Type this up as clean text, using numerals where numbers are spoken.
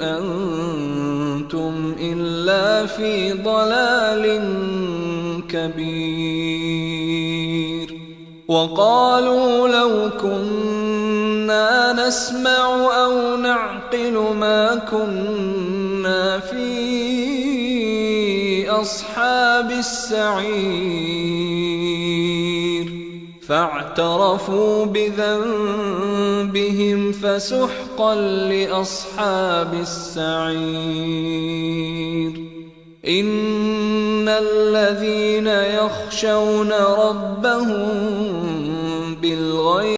أنتم إلا في ضلال كبير. وقالوا لو كنا نسمع أو نعقل ما كنا في أصحاب السعير. فاعترفوا بذنبهم فسحقا لأصحاب السعير. إن الذين يخشون ربهم بالغيب